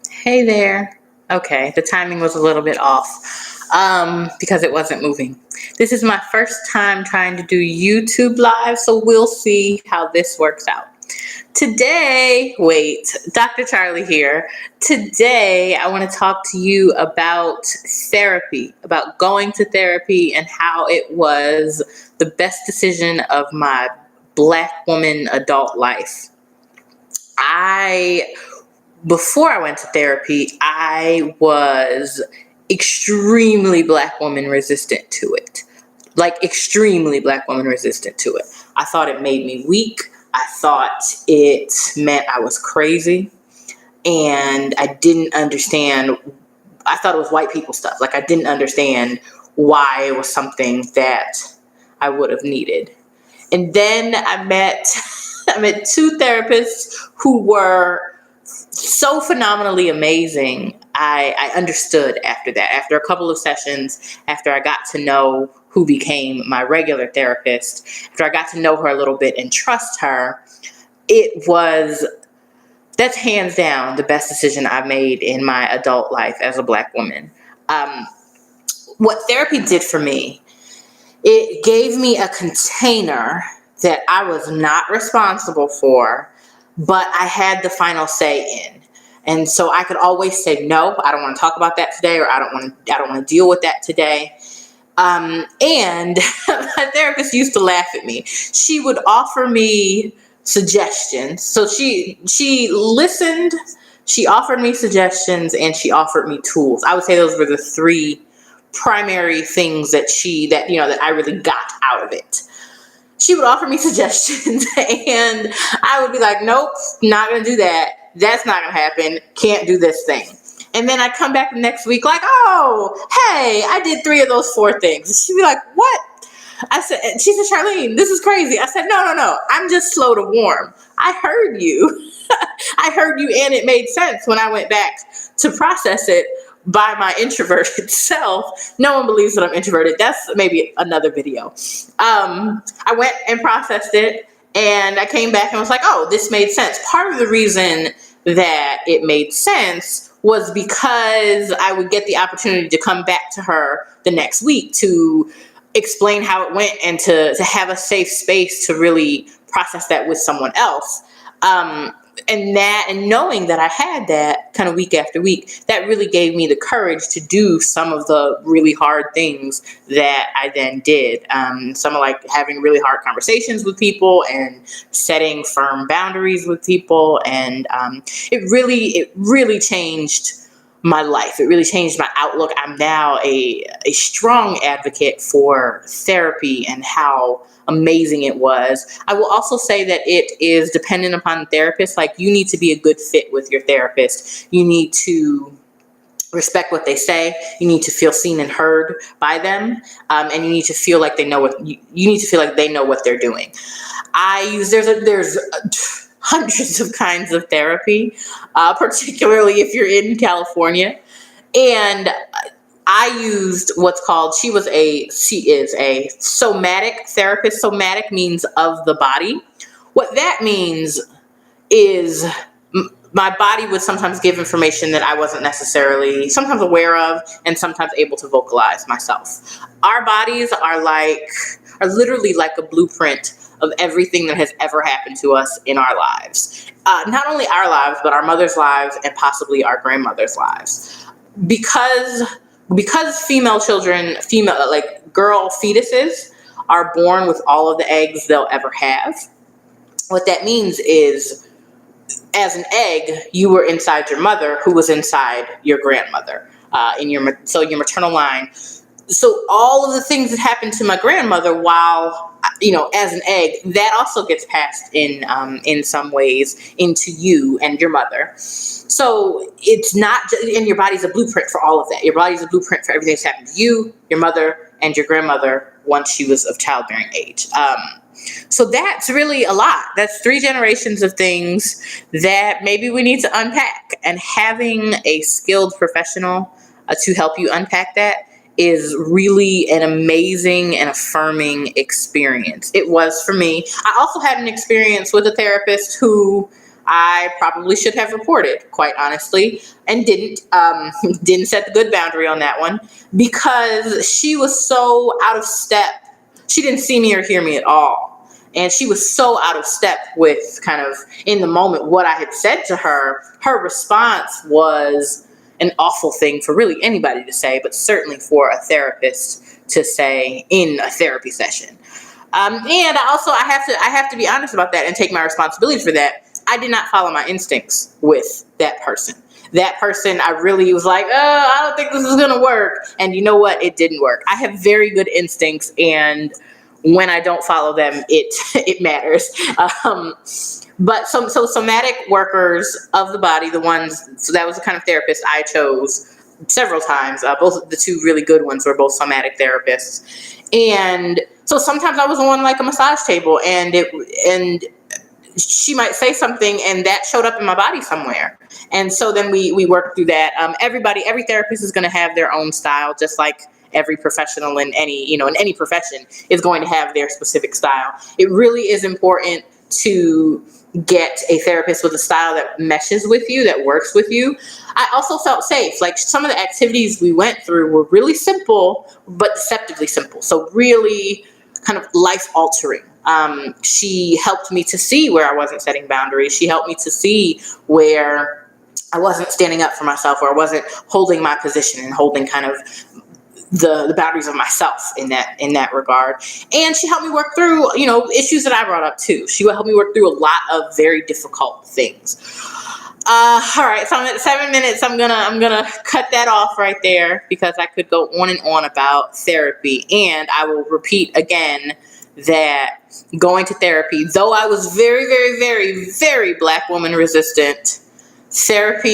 Hey there. Okay, the timing was a little bit off because it wasn't moving. This is my first time trying to do YouTube Live, so we'll see how this works out. Today, wait, Dr. Charli here. Today, I want to talk to you about therapy, about going to therapy and how it was the best decision of my Black woman adult life. Before I went to therapy, I was extremely Black woman resistant to it. Like, extremely Black woman resistant to it. I thought it made me weak. I thought it meant I was crazy. And I didn't understand. I thought it was white people stuff. Like, I didn't understand why it was something that I would have needed. And then I met two therapists who were so phenomenally amazing. I understood after that. After a couple of sessions, after I got to know who became my regular therapist, after I got to know her a little bit and trust her, that's hands down the best decision I've made in my adult life as a Black woman. What therapy did for me, it gave me a container that I was not responsible for, but I had the final say in. And so I could always say, no, I don't want to talk about that today, or I don't want to deal with that today. And my therapist used to laugh at me. She would offer me suggestions. So she listened, she offered me suggestions, and she offered me tools. I would say those were the three primary things that I really got out of it. She would offer me suggestions and I would be like, nope, not going to do that. That's not going to happen. Can't do this thing. And then I'd come back the next week like, oh, hey, I did 3 of those 4 things. She'd be like, what? She said, Charlene, this is crazy. I said, no. I'm just slow to warm. I heard you. I heard you, and it made sense when I went back to process it by my introverted self. No one believes that I'm introverted. That's maybe another video. I went and processed it, and I came back and was like, oh, this made sense. Part of the reason that it made sense was because I would get the opportunity to come back to her the next week to explain how it went and to have a safe space to really process that with someone else. And knowing that I had that kind of week after week, that really gave me the courage to do some of the really hard things that I then did. Some of like having really hard conversations with people and setting firm boundaries with people. And it really changed my life. It really changed my outlook. I'm now a strong advocate for therapy and how amazing it was. I will also say that it is dependent upon the therapist. Like, you need to be a good fit with your therapist. You need to respect what they say. You need to feel seen and heard by them. And you need to feel like they know what they're doing. There's hundreds of kinds of therapy, particularly if you're in California. And I used she is a somatic therapist. Somatic means of the body. What that means is my body would sometimes give information that I wasn't necessarily sometimes aware of and sometimes able to vocalize myself. Our bodies are literally like a blueprint of everything that has ever happened to us in our lives. Not only our lives, but our mother's lives and possibly our grandmother's lives. Because girl fetuses are born with all of the eggs they'll ever have. What that means is, as an egg, you were inside your mother, who was inside your grandmother, so your maternal line. So all of the things that happened to my grandmother while, as an egg, that also gets passed in some ways into you and your mother. So it's not just, and your body's a blueprint for all of that. Your body's a blueprint for everything that's happened to you, your mother, and your grandmother once she was of childbearing age. So that's really a lot. That's 3 generations of things that maybe we need to unpack. And having a skilled professional to help you unpack that is really an amazing and affirming experience. It was for me. I also had an experience with a therapist who I probably should have reported, quite honestly, and didn't. Didn't set the good boundary on that one because she was so out of step. She didn't see me or hear me at all. And she was so out of step with kind of in the moment what I had said to her. Her response was an awful thing for really anybody to say, but certainly for a therapist to say in a therapy session. And I have to be honest about that and take my responsibility for that. I did not follow my instincts with that person. That person, I really was like, I don't think this is going to work. And you know what? It didn't work. I have very good instincts, and when I don't follow them, it matters. But so somatic workers of the body, so that was the kind of therapist I chose several times. Both the two really good ones were both somatic therapists. And so sometimes I was on like a massage table, and she might say something and that showed up in my body somewhere. And so then we worked through that. Every therapist is going to have their own style, just like every professional in any profession is going to have their specific style. It really is important to get a therapist with a style that meshes with you, that works with you. I also felt safe. Like some of the activities we went through were really simple, but deceptively simple. So really kind of life altering. She helped me to see where I wasn't setting boundaries. She helped me to see where I wasn't standing up for myself, where I wasn't holding my position and holding kind of the boundaries of myself in that regard. And she helped me work through, issues that I brought up too. She would help me work through a lot of very difficult things. All right, so I'm at 7 minutes. I'm gonna cut that off right there because I could go on and on about therapy. And I will repeat again that going to therapy, though I was very, very, very, very Black woman resistant,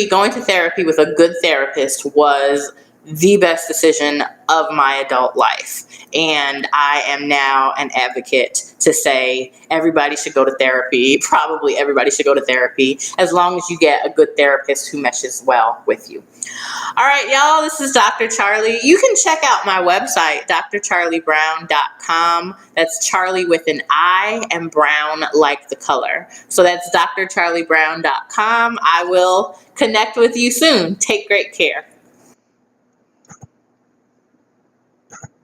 going to therapy with a good therapist was the best decision of my adult life. And I am now an advocate to say everybody should go to therapy. Probably everybody should go to therapy as long as you get a good therapist who meshes well with you. All right, y'all, this is Dr. Charli. You can check out my website, drcharlibrown.com. That's Charli with an I and Brown like the color. So that's drcharlibrown.com. I will connect with you soon. Take great care.